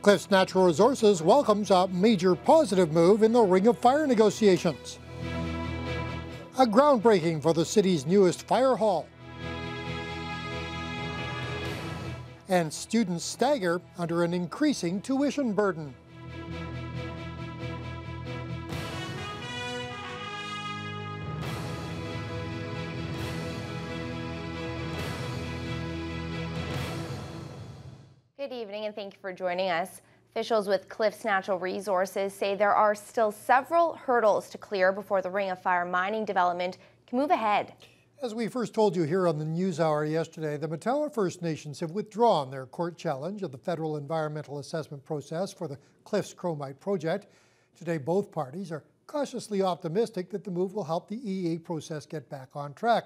Cliffs Natural Resources welcomes a major positive move in the Ring of Fire negotiations. A groundbreaking for the city's newest fire hall. And students stagger under an increasing tuition burden. Good evening and thank you for joining us. Officials with Cliffs Natural Resources say there are still several hurdles to clear before the Ring of Fire mining development can move ahead. As we first told you here on the Newshour yesterday, the Matawa First Nations have withdrawn their court challenge of the federal environmental assessment process for the Cliffs Chromite project. Today, both parties are cautiously optimistic that the move will help the EA process get back on track.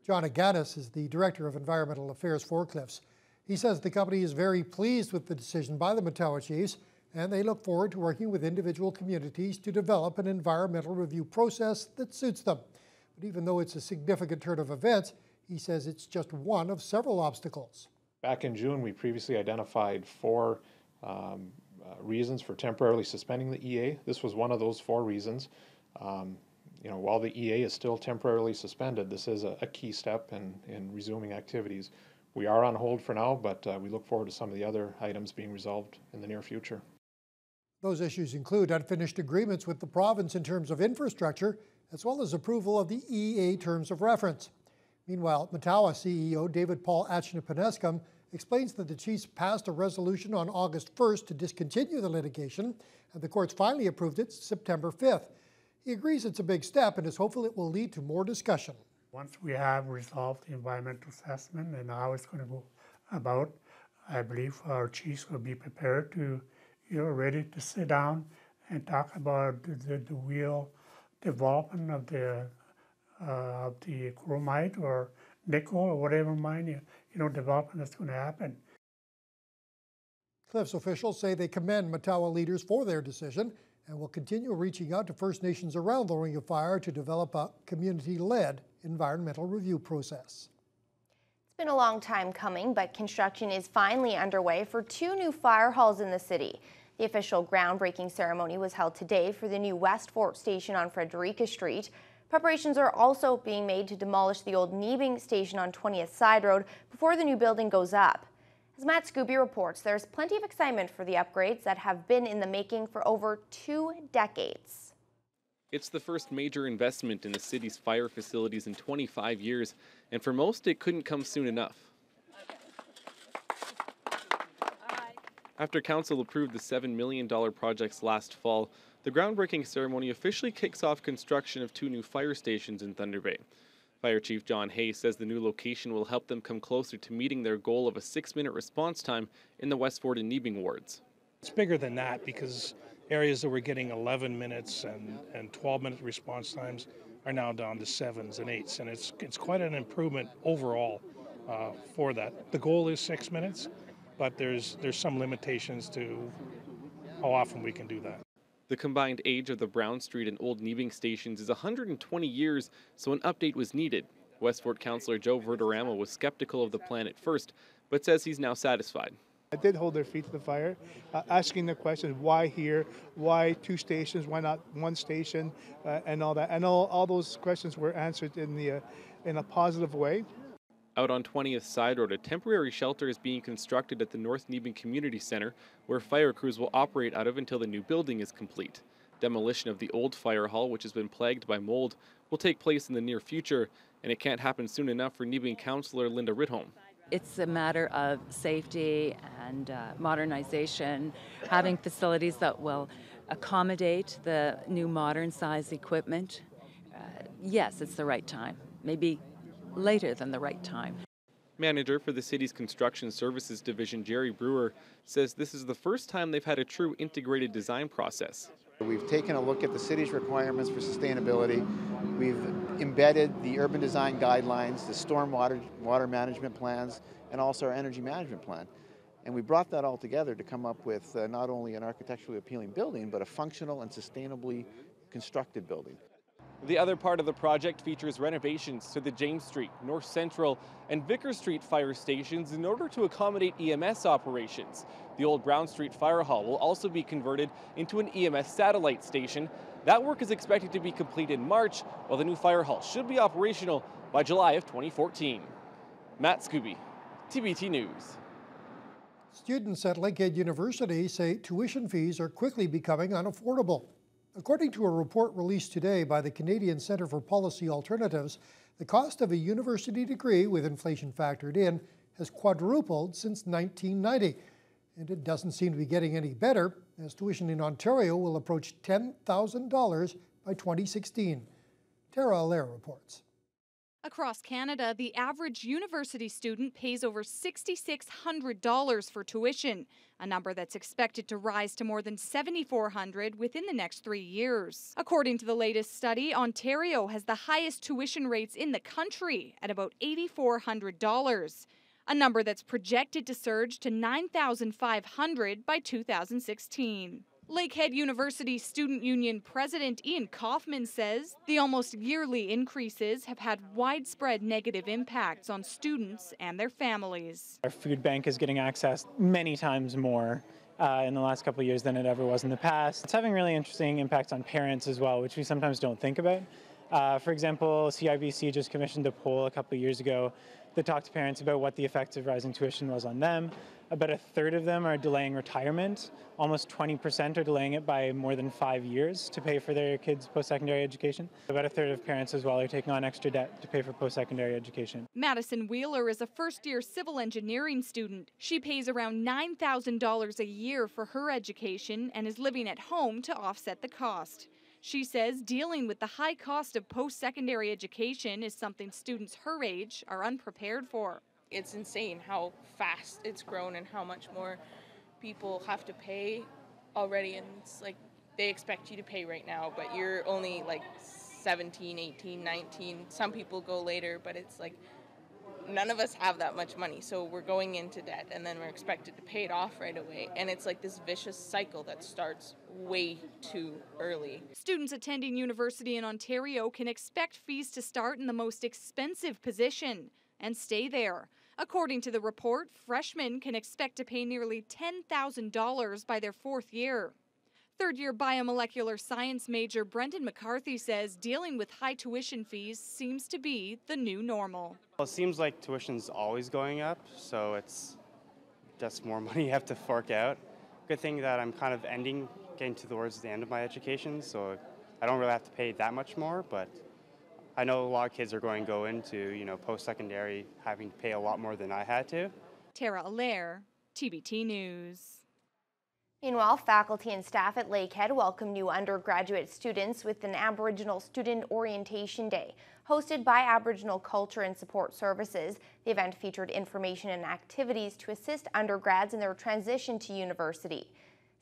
John Aganis is the Director of Environmental Affairs for Cliffs. He says the company is very pleased with the decision by the Matawa Chiefs, and they look forward to working with individual communities to develop an environmental review process that suits them. But even though it's a significant turn of events, he says it's just one of several obstacles. Back in June, we previously identified four reasons for temporarily suspending the EA. This was one of those four reasons. While the EA is still temporarily suspended, this is a key step in resuming activities. We are on hold for now, but we look forward to some of the other items being resolved in the near future. Those issues include unfinished agreements with the province in terms of infrastructure, as well as approval of the EA terms of reference. Meanwhile, Matawa CEO David Paul Achnepaneskam explains that the Chiefs passed a resolution on August 1st to discontinue the litigation, and the courts finally approved it September 5th. He agrees it's a big step and is hopeful it will lead to more discussion. Once we have resolved the environmental assessment and how it's going to go about, I believe our chiefs will be prepared to, ready to sit down and talk about the real development of the chromite or nickel or whatever mine development that's going to happen. Cliffs officials say they commend Matawa leaders for their decision and will continue reaching out to First Nations around the Ring of Fire to develop a community-led environmental review process. It's been a long time coming, but construction is finally underway for two new fire halls in the city. The official groundbreaking ceremony was held today for the new West Fort station on Frederica Street. Preparations are also being made to demolish the old Nebing station on 20th Side Road before the new building goes up. As Matt Scooby reports, there's plenty of excitement for the upgrades that have been in the making for over 2 decades. It's the first major investment in the city's fire facilities in 25 years, and for most, it couldn't come soon enough. After council approved the $7 million projects last fall, the groundbreaking ceremony officially kicks off construction of 2 new fire stations in Thunder Bay. Fire Chief John Hay says the new location will help them come closer to meeting their goal of a 6-minute response time in the West Fort and Nebing wards. It's bigger than that because areas that were getting 11 minutes and 12-minute response times are now down to 7s and 8s, and it's quite an improvement overall for that. The goal is 6 minutes, but there's some limitations to how often we can do that. The combined age of the Brown Street and Old Nebing stations is 120 years, so an update was needed. West Fort Councillor Joe Verderama was skeptical of the plan at first, but says he's now satisfied. I did hold their feet to the fire, asking the question, why here, why 2 stations, why not 1 station, and all that. And all those questions were answered in a positive way. Out on 20th Side Road, a temporary shelter is being constructed at the North Nebing Community Centre, where fire crews will operate out of until the new building is complete. Demolition of the old fire hall, which has been plagued by mold, will take place in the near future, and it can't happen soon enough for Nebing Councillor Linda Ritholm. It's a matter of safety and modernization, having facilities that will accommodate the new modern size equipment. Yes, it's the right time, maybe later than the right time. Manager for the city's Construction Services Division, Jerry Brewer, says this is the first time they've had a true integrated design process. We've taken a look at the city's requirements for sustainability. We've embedded the urban design guidelines, the storm water management plans, and also our energy management plan. And we brought that all together to come up with not only an architecturally appealing building, but a functional and sustainably constructed building. The other part of the project features renovations to the James Street, North Central, and Vickers Street fire stations in order to accommodate EMS operations. The old Brown Street Fire Hall will also be converted into an EMS satellite station. That work is expected to be complete in March, while the new fire hall should be operational by July of 2014. Matt Scooby, TBT News. Students at Lakehead University say tuition fees are quickly becoming unaffordable. According to a report released today by the Canadian Centre for Policy Alternatives, the cost of a university degree, with inflation factored in, has quadrupled since 1990. And it doesn't seem to be getting any better, as tuition in Ontario will approach $10,000 by 2016. Tara Allaire reports. Across Canada, the average university student pays over $6,600 for tuition, a number that's expected to rise to more than $7,400 within the next 3 years. According to the latest study, Ontario has the highest tuition rates in the country at about $8,400, a number that's projected to surge to $9,500 by 2016. Lakehead University Student Union President Ian Kaufman says the almost yearly increases have had widespread negative impacts on students and their families. Our food bank is getting accessed many times more in the last couple of years than it ever was in the past. It's having really interesting impacts on parents as well, which we sometimes don't think about. For example, CIBC just commissioned a poll a couple of years ago that talked to parents about what the effects of rising tuition was on them. About a third of them are delaying retirement. Almost 20% are delaying it by more than 5 years to pay for their kids' post-secondary education. About a third of parents as well are taking on extra debt to pay for post-secondary education. Madison Wheeler is a first-year civil engineering student. She pays around $9,000 a year for her education and is living at home to offset the cost. She says dealing with the high cost of post-secondary education is something students her age are unprepared for. It's insane how fast it's grown and how much more people have to pay already, and it's like they expect you to pay right now, but you're only like 17, 18, 19. Some people go later, but it's like none of us have that much money, so we're going into debt and then we're expected to pay it off right away, and it's like this vicious cycle that starts way too early. Students attending university in Ontario can expect fees to start in the most expensive position and stay there. According to the report, freshmen can expect to pay nearly $10,000 by their fourth year. Third-year biomolecular science major Brendan McCarthy says dealing with high tuition fees seems to be the new normal. Well, it seems like tuition's always going up, so it's just more money you have to fork out. Good thing that I'm kind of getting towards the end of my education, so I don't really have to pay that much more, but I know a lot of kids are going to go into, post-secondary having to pay a lot more than I had to. Tara Allaire, TBT News. Meanwhile, faculty and staff at Lakehead welcome new undergraduate students with an Aboriginal Student Orientation Day. Hosted by Aboriginal Culture and Support Services, the event featured information and activities to assist undergrads in their transition to university.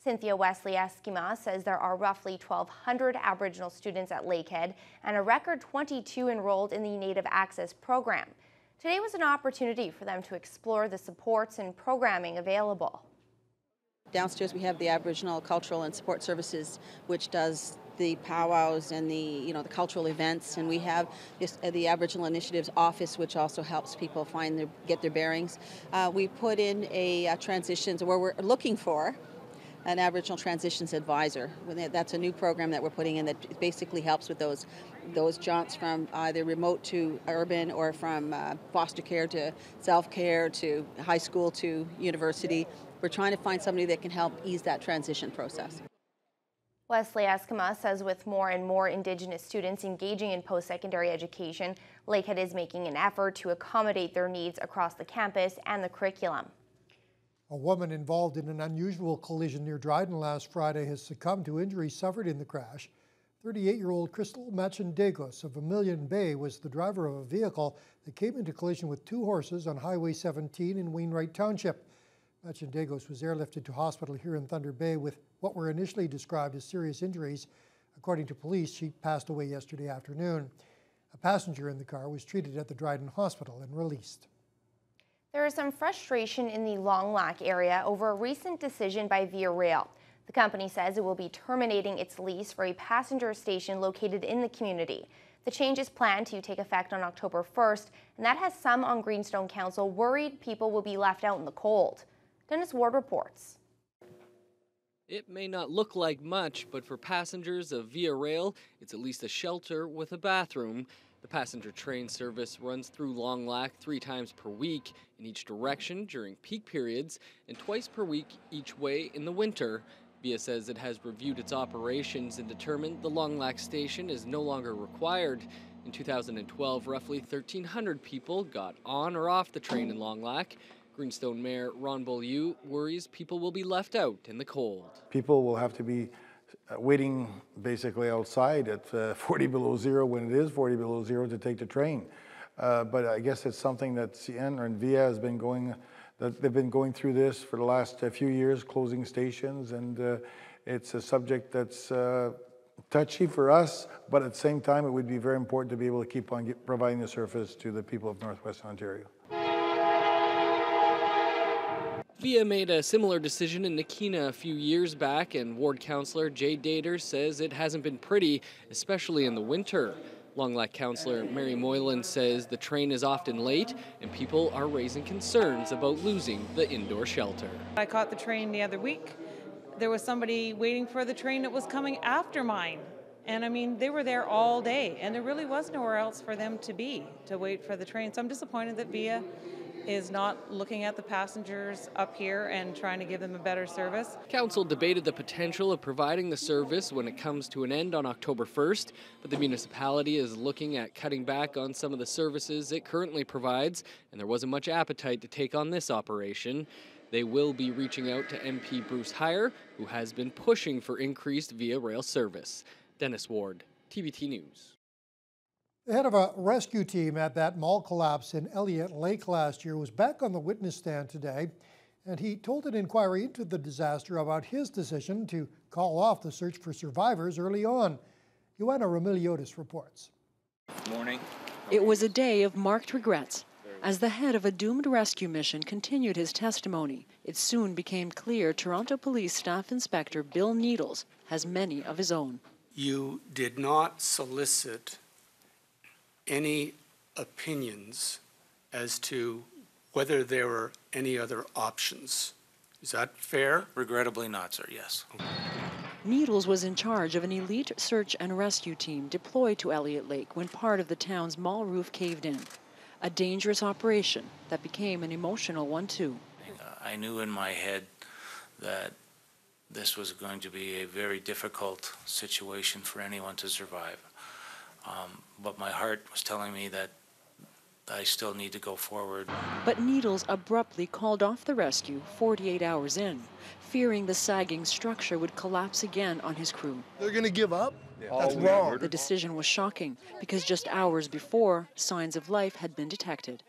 Cynthia Wesley-Eskima says there are roughly 1,200 Aboriginal students at Lakehead and a record 22 enrolled in the Native Access program. Today was an opportunity for them to explore the supports and programming available. Downstairs we have the Aboriginal Cultural and Support Services, which does the powwows and the cultural events, and we have the Aboriginal Initiatives Office, which also helps people get their bearings. We put in a transitions where we're looking for an Aboriginal Transitions Advisor. That's a new program that we're putting in that basically helps with those jumps from either remote to urban or from foster care to self-care to high school to university. We're trying to find somebody that can help ease that transition process. Wesley-Eskima says with more and more Indigenous students engaging in post-secondary education, Lakehead is making an effort to accommodate their needs across the campus and the curriculum. A woman involved in an unusual collision near Dryden last Friday has succumbed to injuries suffered in the crash. 38-year-old Crystal Machendegos of Vermilion Bay was the driver of a vehicle that came into collision with two horses on Highway 17 in Wainwright Township. Machendegos was airlifted to hospital here in Thunder Bay with what were initially described as serious injuries. According to police, she passed away yesterday afternoon. A passenger in the car was treated at the Dryden Hospital and released. There is some frustration in the Long Lac area over a recent decision by Via Rail. The company says it will be terminating its lease for a passenger station located in the community. The change is planned to take effect on October 1st, and that has some on Greenstone Council worried people will be left out in the cold. Dennis Ward reports. It may not look like much, but for passengers of Via Rail, it's at least a shelter with a bathroom. The passenger train service runs through Long Lac 3 times per week in each direction during peak periods and twice per week each way in the winter. Via says it has reviewed its operations and determined the Long Lac station is no longer required. In 2012, roughly 1,300 people got on or off the train in Long Lac. Greenstone Mayor Ron Beaulieu worries people will be left out in the cold. People will have to be waiting basically outside at 40 below zero when it is 40 below zero to take the train. But I guess it's something that CN and Via has been going, that they've been going through this for the last few years, closing stations, and it's a subject that's touchy for us, but at the same time it would be very important to be able to keep on providing the service to the people of Northwestern Ontario. Via made a similar decision in Nakina a few years back, and Ward Councillor Jay Dater says it hasn't been pretty, especially in the winter. Long Lac Councillor Mary Moylan says the train is often late and people are raising concerns about losing the indoor shelter. I caught the train the other week. There was somebody waiting for the train that was coming after mine. And I mean, they were there all day and there really was nowhere else for them to be, to wait for the train. So I'm disappointed that Via is not looking at the passengers up here and trying to give them a better service. Council debated the potential of providing the service when it comes to an end on October 1st, but the municipality is looking at cutting back on some of the services it currently provides, and there wasn't much appetite to take on this operation. They will be reaching out to MP Bruce Heyer, who has been pushing for increased Via Rail service. Dennis Ward, TBT News. The head of a rescue team at that mall collapse in Elliot Lake last year was back on the witness stand today, and he told an inquiry into the disaster about his decision to call off the search for survivors early on. Joanna Remiliotis reports. Morning. It was a day of marked regrets. As the head of a doomed rescue mission continued his testimony, it soon became clear Toronto Police Staff Inspector Bill Needles has many of his own. You did not solicit any opinions as to whether there were any other options. Is that fair? Regrettably not, sir, yes. Needles was in charge of an elite search and rescue team deployed to Elliot Lake when part of the town's mall roof caved in. A dangerous operation that became an emotional one too. I knew in my head that this was going to be a very difficult situation for anyone to survive. But my heart was telling me that I still need to go forward. But Needles abruptly called off the rescue 48 hours in, fearing the sagging structure would collapse again on his crew. They're going to give up? That's wrong. The decision was shocking because just hours before, signs of life had been detected.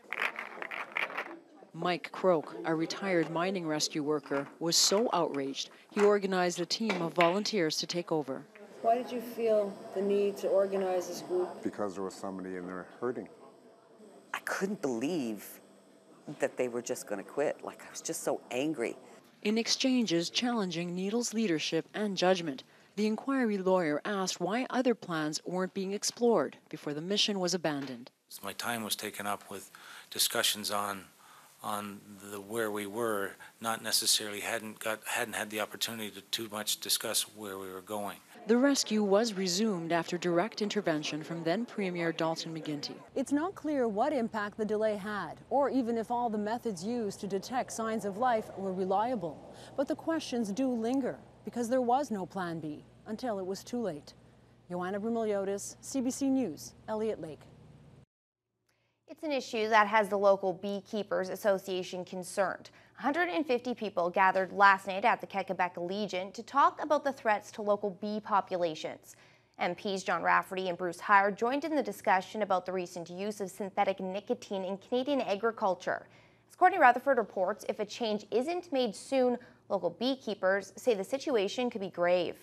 Mike Croak, a retired mining rescue worker, was so outraged he organized a team of volunteers to take over. Why did you feel the need to organize this group? Because there was somebody in there hurting. I couldn't believe that they were just going to quit. Like, I was just so angry. In exchanges challenging Needles' leadership and judgment, the inquiry lawyer asked why other plans weren't being explored before the mission was abandoned. My time was taken up with discussions on where we were, not necessarily hadn't had the opportunity to too much discuss where we were going. The rescue was resumed after direct intervention from then Premier Dalton McGuinty. It's not clear what impact the delay had, or even if all the methods used to detect signs of life were reliable. But the questions do linger, because there was no plan B until it was too late. Joanna Remiliotis, CBC News, Elliot Lake. It's an issue that has the local Beekeepers Association concerned. 150 people gathered last night at the Quebec Legion to talk about the threats to local bee populations. MPs John Rafferty and Bruce Heyer joined in the discussion about the recent use of synthetic nicotine in Canadian agriculture. As Courtney Rutherford reports, if a change isn't made soon, local beekeepers say the situation could be grave.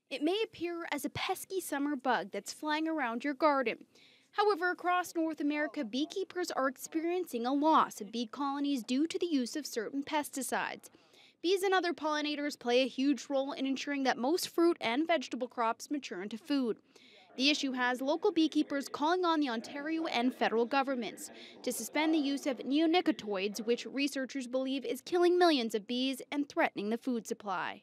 It may appear as a pesky summer bug that's flying around your garden. However, across North America, beekeepers are experiencing a loss of bee colonies due to the use of certain pesticides. Bees and other pollinators play a huge role in ensuring that most fruit and vegetable crops mature into food. The issue has local beekeepers calling on the Ontario and federal governments to suspend the use of neonicotinoids, which researchers believe is killing millions of bees and threatening the food supply.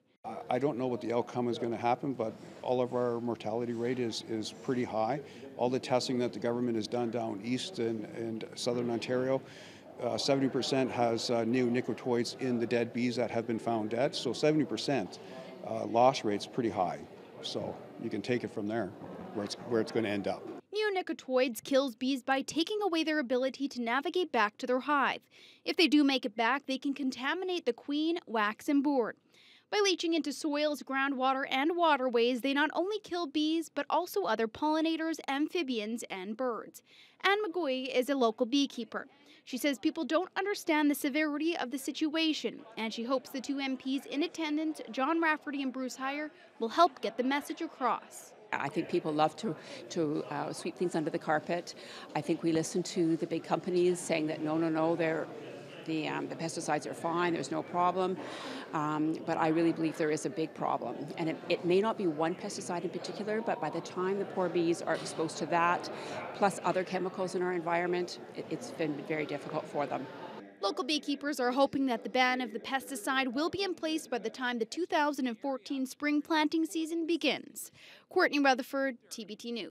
I don't know what the outcome is going to happen, but all of our mortality rate is pretty high. All the testing that the government has done down east and southern Ontario, 70% has neonicotinoids in the dead bees that have been found dead. So 70% loss rate's pretty high. So you can take it from there, where it's going to end up. Neonicotinoids kills bees by taking away their ability to navigate back to their hive. If they do make it back, they can contaminate the queen, wax, and board. By leaching into soils, groundwater, and waterways, they not only kill bees, but also other pollinators, amphibians, and birds. Anne McGoy is a local beekeeper. She says people don't understand the severity of the situation, and she hopes the two MPs in attendance, John Rafferty and Bruce Heyer, will help get the message across. I think people love to sweep things under the carpet. I think we listen to the big companies saying that no, the pesticides are fine, there's no problem, but I really believe there is a big problem. And it may not be one pesticide in particular, but by the time the poor bees are exposed to that, plus other chemicals in our environment, it's been very difficult for them. Local beekeepers are hoping that the ban of the pesticide will be in place by the time the 2014 spring planting season begins. Courtney Rutherford, TBT News.